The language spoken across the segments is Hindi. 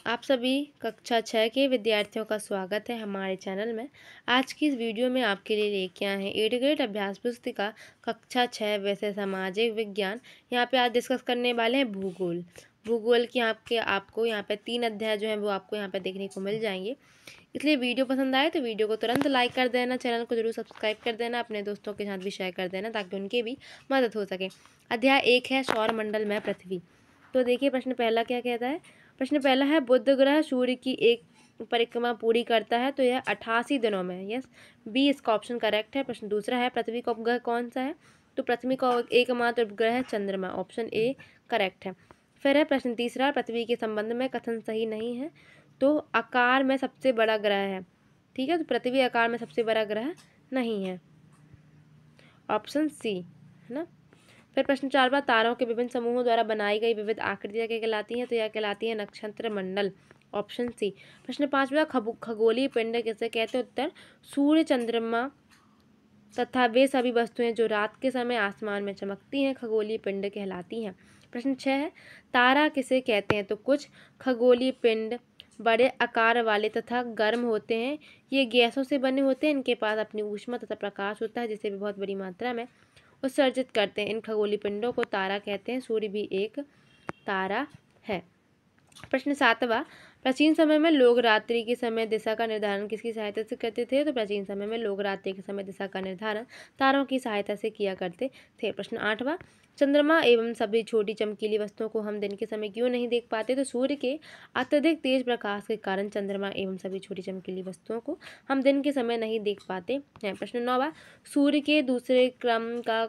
आप सभी कक्षा 6 के विद्यार्थियों का स्वागत है हमारे चैनल में। आज की इस वीडियो में आपके लिए लेके आए हैं 8th ग्रेड अभ्यास पुस्तिका कक्षा 6 विषय सामाजिक विज्ञान। यहाँ पे आज डिस्कस करने वाले हैं भूगोल। भूगोल की आपको यहाँ पे 3 अध्याय जो हैं वो आपको यहाँ पे देखने को मिल जाएंगे। इसलिए वीडियो पसंद आए तो वीडियो को तुरंत लाइक कर देना, चैनल को जरूर सब्सक्राइब कर देना, अपने दोस्तों के साथ भी शेयर कर देना ताकि उनकी भी मदद हो सके। अध्याय 1 है सौरमंडल में पृथ्वी। तो देखिए प्रश्न पहला क्या कहता है। प्रश्न पहला है बुध ग्रह सूर्य की एक परिक्रमा पूरी करता है तो यह 88 दिनों में। यस, बी इसका ऑप्शन करेक्ट है। प्रश्न दूसरा है पृथ्वी का उपग्रह कौन सा है। तो पृथ्वी का एकमात्र उपग्रह है चंद्रमा। ऑप्शन ए करेक्ट है। फिर है प्रश्न तीसरा पृथ्वी के संबंध में कथन सही नहीं है। तो आकार में सबसे बड़ा ग्रह है। ठीक है, तो पृथ्वी आकार में सबसे बड़ा ग्रह नहीं है। ऑप्शन सी है ना। फिर प्रश्न 4 तारों के विभिन्न समूहों द्वारा बनाई गई विविध आकृतियां क्या कहलाती हैं। तो यह कहलाती है नक्षत्र मंडल। Option C. प्रश्न 5 खगोलीय पिंड किसे कहते हैं। उत्तर सूर्य, चंद्रमा तथा वे सभी वस्तुएं जो रात के समय आसमान में चमकती हैं खगोलीय पिंड कहलाती हैं। प्रश्न 6 है तारा किसे कहते हैं। तो कुछ खगोलीय पिंड बड़े आकार वाले तथा गर्म होते हैं। ये गैसों से बने होते हैं। इनके पास अपनी ऊष्मा तथा प्रकाश होता है जिसे भी बहुत बड़ी मात्रा में उत्सर्जित करते हैं। इन खगोलीय पिंडों को तारा कहते हैं। सूर्य भी एक तारा है। प्रश्न 7 प्राचीन समय में लोग रात्रि के समय दिशा का निर्धारण किसकी सहायता से करते थे। तो प्राचीन समय में लोग रात्रि के समय दिशा का निर्धारण तारों की सहायता से किया करते थे। प्रश्न 8 चंद्रमा एवं सभी छोटी चमकीली वस्तुओं को हम दिन के समय क्यों नहीं देख पाते। तो सूर्य के अत्यधिक तेज प्रकाश के कारण चंद्रमा एवं सभी छोटी चमकीली वस्तुओं को हम दिन के समय नहीं देख पाते हैं। प्रश्न 9 सूर्य के दूसरे क्रम का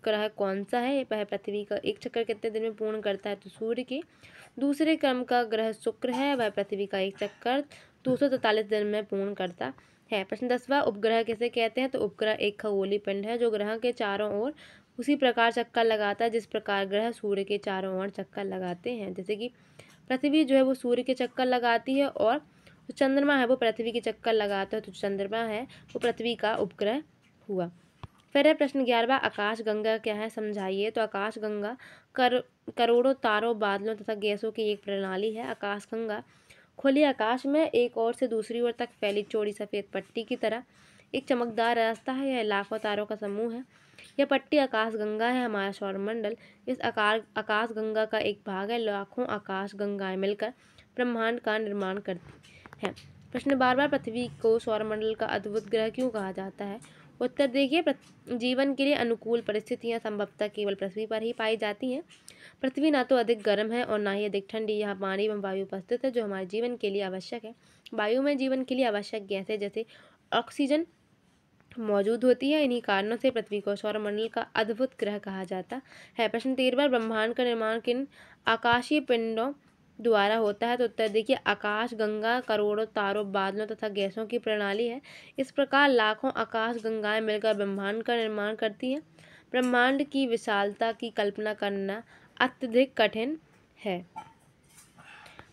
ग्रह कौन सा है। वह पृथ्वी का एक चक्कर कितने दिन में पूर्ण करता है। तो सूर्य के दूसरे क्रम का ग्रह शुक्र है। वह पृथ्वी का एक चक्कर 243 दिन में पूर्ण करता है। प्रश्न 10 उपग्रह किसे कहते हैं। तो उपग्रह एक खगोलीय पिंड है जो ग्रह के चारों ओर उसी प्रकार चक्कर लगाता है जिस प्रकार ग्रह सूर्य के चारों ओर चक्कर लगाते हैं। जैसे कि पृथ्वी जो है वो सूर्य के चक्कर लगाती है और जो चंद्रमा है वो पृथ्वी के चक्कर लगाता है। तो चंद्रमा है वो पृथ्वी का उपग्रह हुआ। फिर है प्रश्न 11 आकाश गंगा क्या है समझाइए। तो आकाश गंगा करोड़ों तारों, बादलों तथा गैसों की एक प्रणाली है। आकाश गंगा खुले आकाश में एक ओर से दूसरी ओर तक फैली चौड़ी सफ़ेद पट्टी की तरह एक चमकदार रास्ता है। यह लाखों तारों का समूह है। यह पट्टी आकाश गंगा है। हमारा सौरमंडल इस आकाश गंगा का एक भाग है। लाखों आकाश गंगाएं मिलकर ब्रह्मांड का निर्माण करती हैं। प्रश्न 12 पृथ्वी को सौरमंडल का अद्भुत ग्रह क्यों कहा जाता है। उत्तर देखिए जीवन के लिए अनुकूल परिस्थितियां संभवतः केवल पृथ्वी पर ही पाई जाती हैं। पृथ्वी ना तो अधिक गर्म है और ना ही अधिक ठंडी। यहाँ पानी एवं वायु उपस्थित है जो हमारे जीवन के लिए आवश्यक है। वायु में जीवन के लिए आवश्यक गैसें जैसे ऑक्सीजन मौजूद होती है। इन्हीं कारणों से पृथ्वी को सौरमंडल का अद्भुत ग्रह कहा जाता है। प्रश्न 13 ब्रह्मांड का निर्माण किन आकाशीय पिंडों द्वारा होता है। तो उत्तर देखिए आकाश गंगा करोड़ों तारों, बादलों तथा गैसों की प्रणाली है। इस प्रकार लाखों आकाश गंगाएं मिलकर ब्रह्मांड का निर्माण करती हैं। ब्रह्मांड की विशालता की कल्पना करना अत्यधिक कठिन है।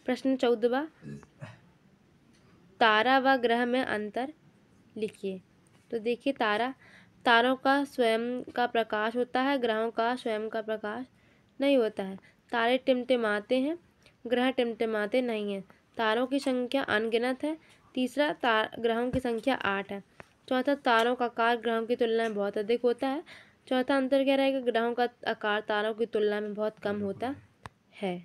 प्रश्न 14 तारा व ग्रह में अंतर लिखिए। तो देखिए तारों का स्वयं का प्रकाश होता है, ग्रहों का स्वयं का प्रकाश नहीं होता है। तारे टिमटिमाते हैं, ग्रह टिमटिमाते नहीं हैं। तारों की संख्या अनगिनत है। तीसरा ग्रहों की संख्या 8 है। चौथा तारों का आकार ग्रहों की तुलना में बहुत अधिक होता है। चौथा अंतर क्या रहेगा, ग्रहों का आकार तारों की तुलना में बहुत कम होता है।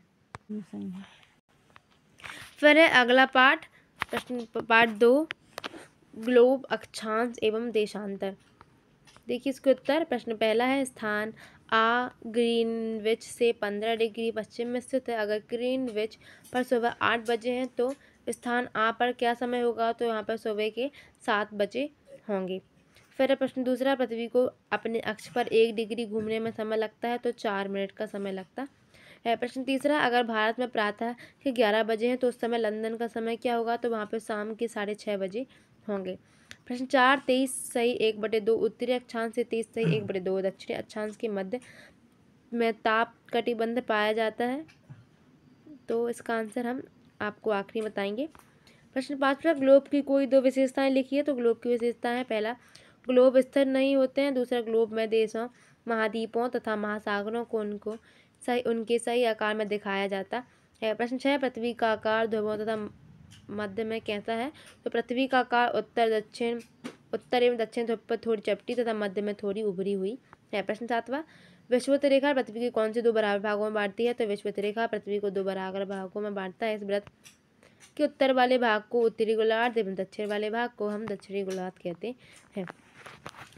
फिर है अगला पाठ, प्रश्न पाठ 2 ग्लोब अक्षांश एवं देशांतर। देखिए इसके उत्तर। प्रश्न पहला है स्थान आ ग्रीनविच से 15 डिग्री पश्चिम में स्थित है। अगर ग्रीनविच पर सुबह 8 बजे हैं तो स्थान आ पर क्या समय होगा। तो यहाँ पर सुबह के 7 बजे होंगे। फिर है प्रश्न दूसरा पृथ्वी को अपने अक्ष पर 1 डिग्री घूमने में समय लगता है तो 4 मिनट का समय लगता है। प्रश्न तीसरा अगर भारत में प्रातः के 11 बजे हैं तो उस समय लंदन का समय क्या होगा। तो वहाँ पर शाम के 6:30 बजे होंगे। प्रश्न 4 23 सही 1/2 उत्तरी अक्षांश से 23 सही 1/2 दक्षिणी अक्षांश के मध्य में ताप कटिबंध पाया जाता है। तो इसका आंसर हम आपको आखिरी बताएंगे। प्रश्न 5 ग्लोब की कोई 2 विशेषताएं लिखिए। तो ग्लोब की विशेषताएं हैं पहला ग्लोब स्थिर नहीं होते हैं। दूसरा ग्लोब में देशों, महाद्वीपों तथा महासागरों को उनके सही आकार में दिखाया जाता है। प्रश्न 6, पृथ्वी का आकार ध्रुवों तथा मध्य में कैसा है? तो पृथ्वी का आकार उत्तर एवं दक्षिण ध्रुव पर थोड़ी चपटी तथा मध्य में थोड़ी उभरी हुई है। प्रश्न 7वां, विषुवत रेखा पृथ्वी के कौन से दो बराबर भागों में बांटती है? तो विषुवत रेखा पृथ्वी को दो बराबर भागों में बांटता है। इस वृत्त के उत्तर वाले भाग को उत्तरी गोलार्ध एवं दक्षिण वाले भाग को हम दक्षिणी गोलार्ध कहते हैं।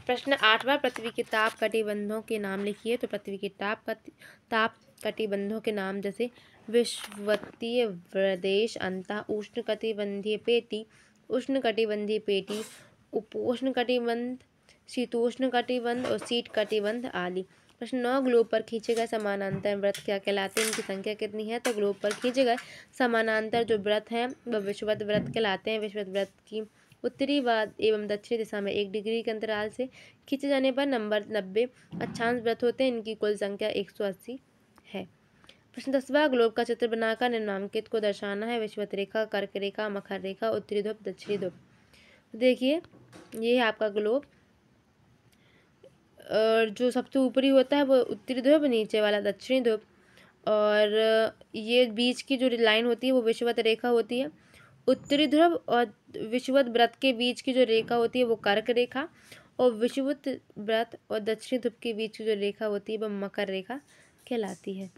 प्रश्न 8वां, पृथ्वी के ताप कटिबंधों के नाम लिखिए। तो पृथ्वी के ताप कटिबंधों के नाम जैसे विषुवतीय प्रदेश, अंतः उष्णकटिबंधीय पेटी, उष्णकटिबंधीय पेटी, उपोष्ण कटिबंध, शीतोष्ण कटिबंध और शीत कटिबंध आदि। प्रश्न 9, ग्लोब पर खींचे गए समानांतर वृत्त क्या कहलाते हैं? इनकी संख्या कितनी है? तो ग्लोब पर खींचे गए समानांतर जो वृत्त हैं वह विषुवत वृत्त कहलाते हैं। विषुवत वृत्त की उत्तरी एवं दक्षिणी दिशा में 1 डिग्री के अंतराल से खींचे जाने पर नंबर 90 अक्षांश वृत्त होते हैं। इनकी कुल संख्या 180 है। प्रश्न 10वां, ग्लोब का चित्र बनाकर निम्नांकित को दर्शाना है। विषुवत रेखा, कर्क रेखा, मकर रेखा, उत्तरी ध्रुव, दक्षिणी ध्रुव। देखिए ये है आपका ग्लोब, और जो सबसे ऊपरी होता है वो उत्तरी ध्रुव, नीचे वाला दक्षिणी ध्रुव, और ये बीच की जो लाइन होती है वो विषुवत रेखा होती है। उत्तरी ध्रुव और विषुवत वृत्त के बीच की जो रेखा होती है वो कर्क रेखा, और विषुवत वृत्त और दक्षिणी ध्रुव के बीच की जो रेखा होती है वह मकर रेखा कहलाती है।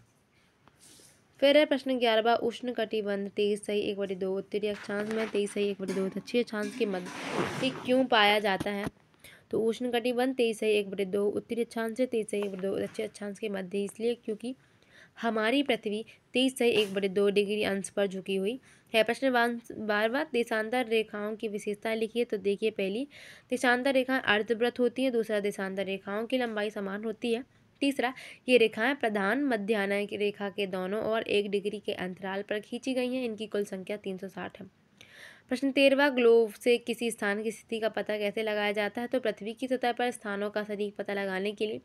फिर है प्रश्न 11वां, उष्ण कटिबंध 23.1/2 उत्तरी अक्षांश में 23.1/2 दक्षिणी अक्षांश के मध्य क्यों पाया जाता है? तो उष्ण कटिबंध 23.1/2 उत्तरी अक्षांश से 23.1/2 दक्षिणी अक्षांश के मध्य इसलिए क्योंकि हमारी पृथ्वी 23.1/2 डिग्री अंश पर झुकी हुई है। प्रश्न 12वां, देशांतर रेखाओं की विशेषताएं लिखिए। तो देखिए पहली, देशांतर रेखाएं अर्धवृत्त होती हैं। दूसरा, देशांतर रेखाओं की लंबाई समान होती है। तीसरा, ये रेखाएं प्रधान मध्याह्न रेखा के दोनों ओर 1 डिग्री के अंतराल पर खींची गई हैं। इनकी कुल संख्या 360 है। प्रश्न 13वां, ग्लोब से किसी स्थान की स्थिति का पता कैसे लगाया जाता है? तो पृथ्वी की सतह पर स्थानों का सटीक पता लगाने के लिए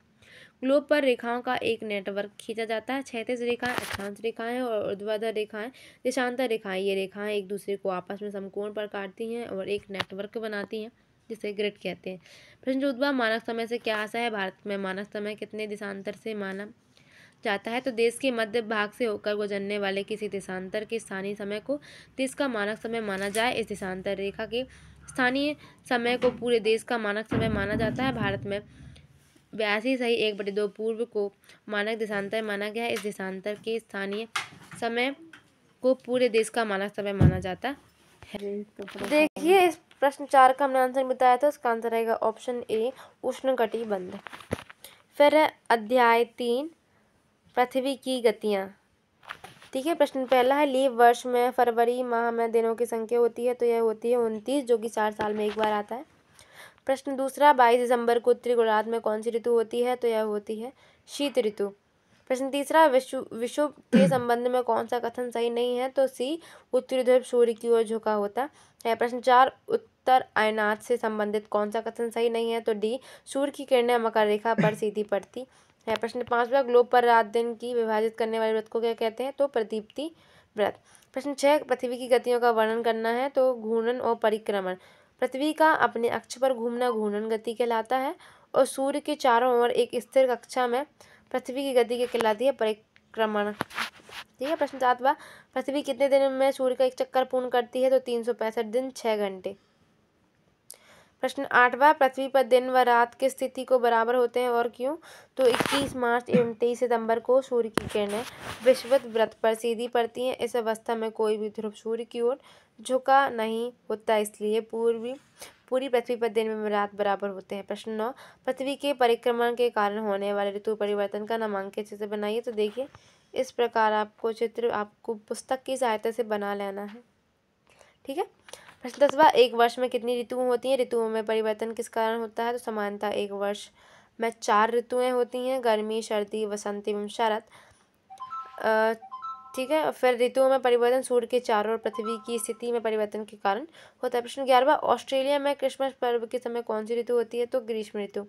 ग्लोब पर रेखाओं का एक नेटवर्क खींचा जाता है। क्षैतिज रेखाएं अक्षांश रेखाएं और ऊर्ध्वाधर रेखाएं देशांतर रेखाएं। ये रेखाएं एक दूसरे को आपस में समकोण पर काटती हैं और एक नेटवर्क बनाती हैं जिसे ग्रिड कहते हैं। प्रश्न 14वां, मानक समय से क्या आशा है? भारत में मानक समय कितने देशांतर से माना जाता है? तो देश के मध्य भाग से होकर गुजरने वाले किसी देशांतर के स्थानीय समय को देश का मानक समय माना जाए। इस देशांतर रेखा के स्थानीय समय को पूरे देश का मानक समय माना जाता है। भारत में 82.1/2 पूर्व को मानक देशांतर माना गया है। इस देशांतर के स्थानीय समय को पूरे देश का मानक समय माना जाता है। देखिए इस प्रश्न 4 का हमने आंसर बताया था, उसका आंसर रहेगा ऑप्शन ए, उष्णकटिबंध। फिर है अध्याय 3, पृथ्वी की गतियाँ। ठीक है, प्रश्न पहला है, लीप वर्ष में फरवरी माह में दिनों की संख्या होती है। तो यह होती है 29, जो कि 4 साल में एक बार आता है। प्रश्न दूसरा, 22 दिसंबर को उत्तरी गोलार्ध में कौन सी ऋतु होती है? तो यह होती है शीत ऋतु। प्रश्न तीसरा, विषुव के संबंध में कौन सा कथन सही नहीं है? तो सी, उत्तरी ध्रुव सूर्य की ओर झुका होता है। प्रश्न 4, उत्तर अयनात से संबंधित कौन सा कथन सही नहीं है? तो डी, सूर्य की किरणें मकर रेखा पर सीधी पड़ती है। प्रश्न 5वां, ग्लोब पर रात दिन की विभाजित करने वाले व्रत को क्या कहते हैं? तो प्रदीप्ति व्रत। प्रश्न 6, पृथ्वी की गतियों का वर्णन करना है। तो घूर्णन और परिक्रमण। पृथ्वी का अपने अक्ष पर घूमना घूर्णन गति कहलाता है, और सूर्य के चारों ओर एक स्थिर कक्षा में पृथ्वी की गति कहलाती है परिक्रमण। ठीक है, प्रश्न 7वां, पृथ्वी कितने दिन में सूर्य का एक चक्कर पूर्ण करती है? तो 365 दिन 6 घंटे। प्रश्न 8वां, पृथ्वी पर दिन व रात की स्थिति को बराबर होते हैं और क्यों? तो 21 मार्च एवं 23 सितंबर को सूर्य की किरणें विषुवत वृत्त पर सीधी पड़ती हैं। इस अवस्था में कोई भी ध्रुव सूर्य की ओर झुका नहीं होता, इसलिए पूरी पृथ्वी पर दिन व रात बराबर होते हैं। प्रश्न 9, पृथ्वी के परिक्रमण के कारण होने वाले ऋतु परिवर्तन का नामांकित चित्र बनाइए। तो देखिए इस प्रकार आपको चित्र आपको पुस्तक की सहायता से बना लेना है। ठीक है, प्रश्न 10वां, एक वर्ष में कितनी ऋतुएं होती हैं? ऋतुओं में परिवर्तन किस कारण होता है? तो सामान्यतः एक वर्ष में 4 ऋतुएं होती हैं, गर्मी, सर्दी, वसंत एवं शरद। ठीक है, फिर ऋतुओं में परिवर्तन सूर्य के चारों ओर पृथ्वी की स्थिति में परिवर्तन के कारण होता है। प्रश्न 11वां, ऑस्ट्रेलिया में क्रिसमस पर्व के समय कौन सी ऋतु होती है? तो ग्रीष्म ऋतु।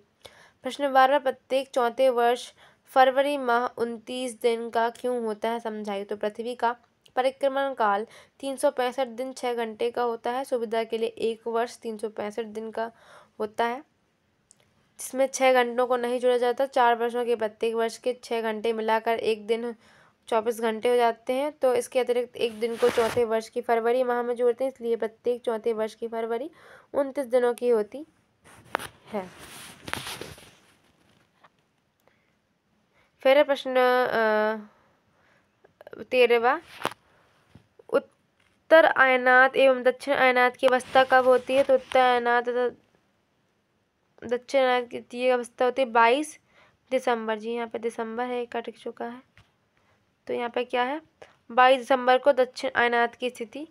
प्रश्न 12वां, प्रत्येक चौथे वर्ष फरवरी माह 29 दिन का क्यों होता है? समझाइए। तो पृथ्वी का परिक्रमण काल 365 दिन 6 घंटे का होता है। सुविधा के लिए एक वर्ष 365 दिन का होता है, जिसमें 6 घंटों को नहीं जोड़ा जाता। 4 वर्षों के प्रत्येक वर्ष के 6 घंटे मिलाकर एक दिन 24 घंटे हो जाते हैं। तो इसके अतिरिक्त एक दिन को चौथे वर्ष की फरवरी माह में जोड़ते हैं, इसलिए प्रत्येक चौथे वर्ष की फरवरी 29 दिनों की होती है। फिर प्रश्न 13वां, उत्तर अयनात एवं दक्षिण अयनात की अवस्था कब होती है? तो उत्तर अयनात तथा दक्षिण अयनात की अवस्था होती है 22 दिसंबर। जी यहाँ पे दिसंबर है, कट चुका है, तो यहाँ पे क्या है 22 दिसंबर को दक्षिण अयनात की स्थिति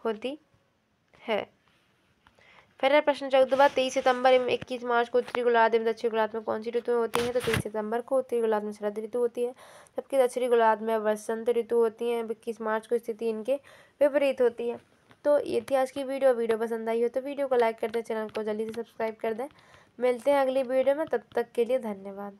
होती है। फिर प्रश्न 14वां, 23 सितंबर एवं 21 मार्च को उत्तरी गोलार्ध एवं दक्षिणी गोलार्ध में कौन सी ऋतु होती है? तो 23 सितंबर को उत्तरी गोलार्ध में शरद ऋतु होती है, जबकि दक्षिणी गोलार्ध में वसंत ऋतु होती है। 21 मार्च को स्थिति इनके विपरीत होती है। तो ये थी आज की वीडियो पसंद आई हो तो वीडियो को लाइक कर दें, चैनल को जल्दी से सब्सक्राइब कर दें। मिलते हैं अगली वीडियो में, तब तक के लिए धन्यवाद।